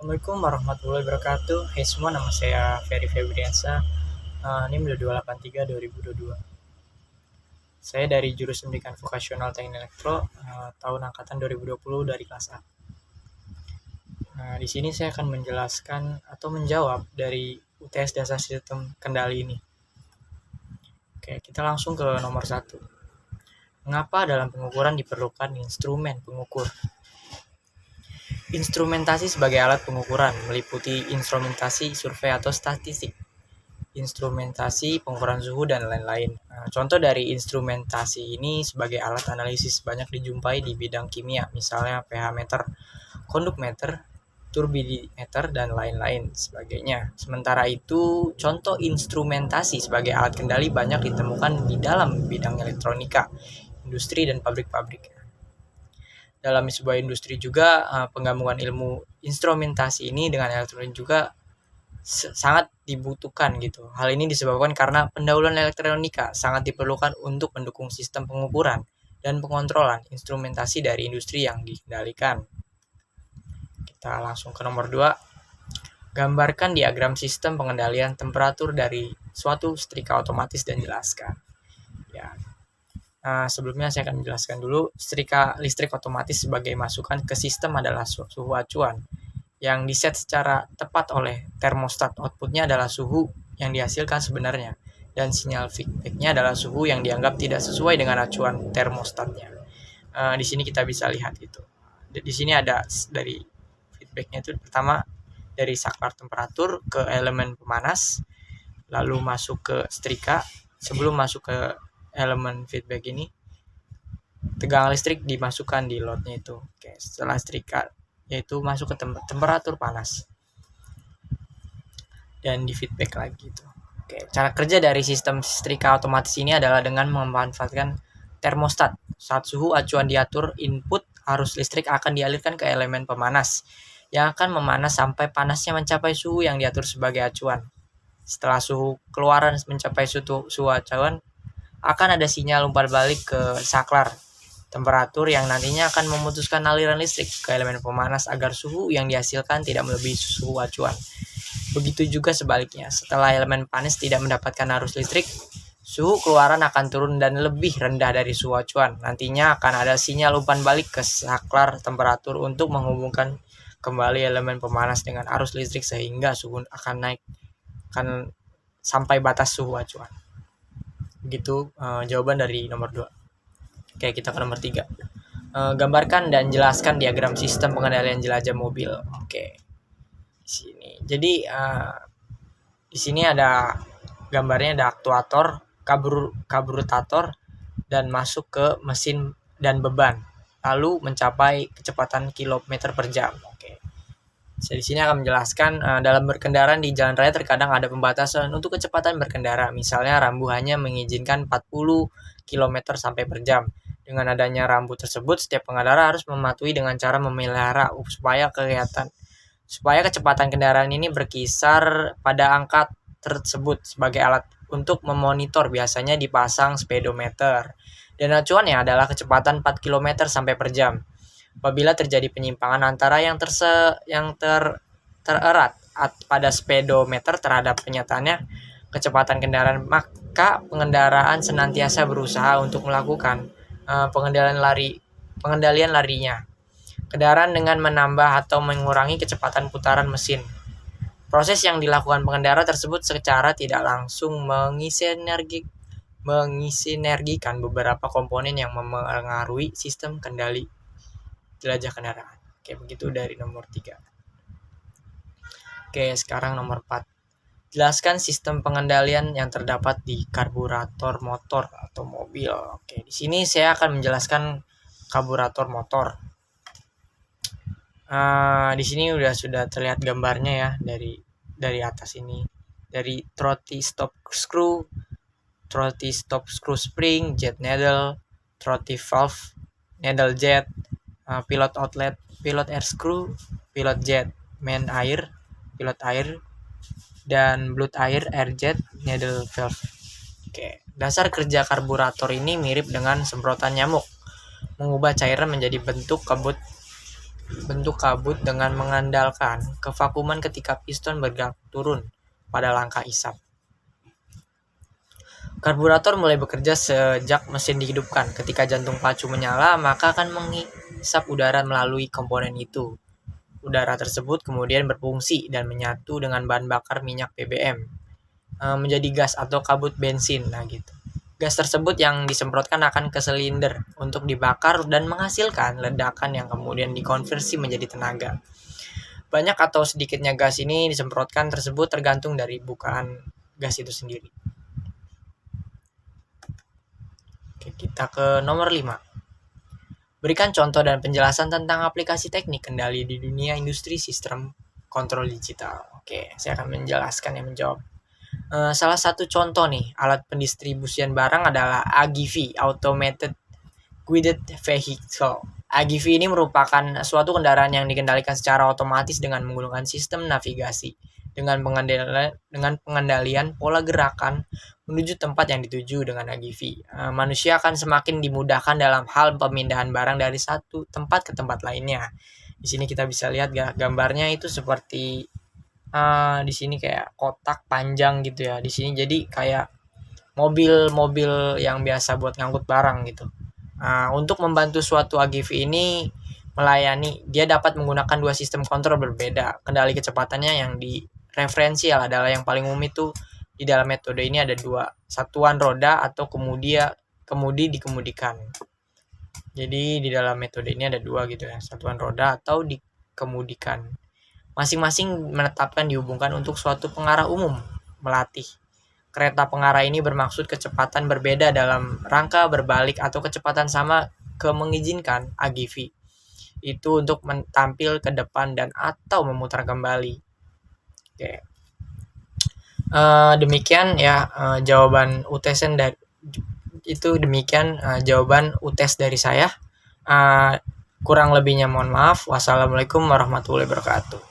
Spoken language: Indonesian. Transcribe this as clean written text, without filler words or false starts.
Assalamualaikum warahmatullahi wabarakatuh. Hai semua, nama saya Ferry Febriansa. NIM 2283 2022. Saya dari jurusan Pendidikan Vokasional Teknik Elektro, tahun angkatan 2020 dari kelas A. Di sini saya akan menjelaskan atau menjawab dari UTS Dasar Sistem Kendali ini. Oke, kita langsung ke nomor 1. Mengapa dalam pengukuran diperlukan instrumen pengukur? Instrumentasi sebagai alat pengukuran meliputi instrumentasi survei atau statistik, instrumentasi pengukuran suhu, dan lain-lain. Contoh dari instrumentasi ini sebagai alat analisis banyak dijumpai di bidang kimia, misalnya pH meter, kondukmeter, turbidimeter, dan lain-lain sebagainya. Sementara itu, contoh instrumentasi sebagai alat kendali banyak ditemukan di dalam bidang elektronika, industri, dan pabrik-pabrik. Dalam sebuah industri juga, penggabungan ilmu instrumentasi ini dengan elektronik juga sangat dibutuhkan gitu. Hal ini disebabkan karena pendahuluan elektronika sangat diperlukan untuk mendukung sistem pengukuran dan pengontrolan instrumentasi dari industri yang dikendalikan. Kita langsung ke nomor 2. Gambarkan diagram sistem pengendalian temperatur dari suatu setrika otomatis dan jelaskan. Ya. Sebelumnya saya akan menjelaskan dulu. Setrika listrik otomatis sebagai masukan ke sistem adalah suhu acuan yang diset secara tepat oleh termostat. Outputnya adalah suhu yang dihasilkan sebenarnya, dan sinyal feedbacknya adalah suhu yang dianggap tidak sesuai dengan acuan termostatnya. Di sini kita bisa lihat itu. Di sini ada dari feedbacknya itu pertama dari saklar temperatur ke elemen pemanas, lalu masuk ke setrika. Sebelum masuk ke elemen feedback ini, tegangan listrik dimasukkan di loadnya itu. Oke, setelah setrika yaitu masuk ke temperatur panas dan di feedback lagi itu. Oke, cara kerja dari sistem setrika otomatis ini adalah dengan memanfaatkan termostat. Saat suhu acuan diatur, input arus listrik akan dialirkan ke elemen pemanas yang akan memanas sampai panasnya mencapai suhu yang diatur sebagai acuan. Setelah suhu keluaran mencapai suhu acuan, akan ada sinyal umpan balik ke saklar temperatur yang nantinya akan memutuskan aliran listrik ke elemen pemanas agar suhu yang dihasilkan tidak melebihi suhu acuan. Begitu juga sebaliknya, setelah elemen panas tidak mendapatkan arus listrik, suhu keluaran akan turun dan lebih rendah dari suhu acuan. Nantinya akan ada sinyal umpan balik ke saklar temperatur untuk menghubungkan kembali elemen pemanas dengan arus listrik sehingga suhu akan naik sampai batas suhu acuan. Begitu jawaban dari nomor 2. Oke, kita ke nomor 3. Gambarkan dan jelaskan diagram sistem pengendalian jelajah mobil. Oke. Di sini. Jadi di sini ada gambarnya, ada aktuator, kaburutator, dan masuk ke mesin dan beban. Lalu mencapai kecepatan kilometer per jam. Oke. Saya di sini akan menjelaskan dalam berkendara di jalan raya terkadang ada pembatasan untuk kecepatan berkendara. Misalnya rambu hanya mengizinkan 40 km sampai per jam. Dengan adanya rambu tersebut, setiap pengendara harus mematuhi dengan cara memelihara supaya kecepatan kendaraan ini berkisar pada angka tersebut. Sebagai alat untuk memonitor biasanya dipasang speedometer, dan acuannya adalah kecepatan 4 km sampai per jam. Apabila terjadi penyimpangan antara yang tererat pada speedometer terhadap kenyataannya kecepatan kendaraan, maka pengendaraan senantiasa berusaha untuk melakukan pengendalian larinya kendaraan dengan menambah atau mengurangi kecepatan putaran mesin. Proses yang dilakukan pengendara tersebut secara tidak langsung mengisinergikan beberapa komponen yang mempengaruhi sistem kendali jelajah kendaraan. Oke, begitu dari nomor 3. Oke, sekarang nomor 4. Jelaskan sistem pengendalian yang terdapat di karburator motor atau mobil. Oke, di sini saya akan menjelaskan karburator motor. Di sini sudah terlihat gambarnya ya dari atas ini. Dari throttle stop screw spring, jet needle, throttle valve, needle jet, pilot outlet, pilot air screw, pilot jet, main air, pilot air, dan blood air jet, needle valve. Oke, dasar kerja karburator ini mirip dengan semprotan nyamuk, mengubah cairan menjadi bentuk kabut bentuk kabut dengan mengandalkan kevakuman ketika piston bergerak turun pada langkah isap. Karburator mulai bekerja sejak mesin dihidupkan. Ketika jantung pacu menyala, maka akan menghisap udara melalui komponen itu. Udara tersebut kemudian berfungsi dan menyatu dengan bahan bakar minyak BBM menjadi gas atau kabut bensin. Nah gitu. Gas tersebut yang disemprotkan akan ke silinder untuk dibakar dan menghasilkan ledakan yang kemudian dikonversi menjadi tenaga. Banyak atau sedikitnya gas ini disemprotkan tersebut tergantung dari bukaan gas itu sendiri. Oke, kita ke nomor 5. Berikan contoh dan penjelasan tentang aplikasi teknik kendali di dunia industri sistem kontrol digital. Oke, saya akan menjelaskan yang menjawab. Salah satu contoh nih, alat pendistribusian barang adalah AGV, Automated Guided Vehicle. AGV ini merupakan suatu kendaraan yang dikendalikan secara otomatis dengan menggunakan sistem navigasi dengan pengendalian pola gerakan menuju tempat yang dituju dengan AGV. Manusia akan semakin dimudahkan dalam hal pemindahan barang dari satu tempat ke tempat lainnya. Di sini kita bisa lihat gambarnya itu seperti di sini kayak kotak panjang gitu ya. Di sini jadi kayak mobil-mobil yang biasa buat ngangkut barang gitu. Untuk membantu suatu AGV ini melayani, dia dapat menggunakan dua sistem kontrol berbeda. Kendali kecepatannya yang direferensial adalah yang paling umum itu di dalam metode ini ada dua, satuan roda atau kemudi dikemudikan. Jadi di dalam metode ini ada dua gitu ya, satuan roda atau dikemudikan. Masing-masing menetapkan dihubungkan untuk suatu pengarah umum, melatih. Kereta pengarah ini bermaksud kecepatan berbeda dalam rangka berbalik atau kecepatan sama mengizinkan AGV itu untuk tampil ke depan dan atau memutar kembali. Oke. Demikian ya jawaban UTS dari itu demikian jawaban UTS dari saya. Kurang lebihnya mohon maaf. Wassalamualaikum warahmatullahi wabarakatuh.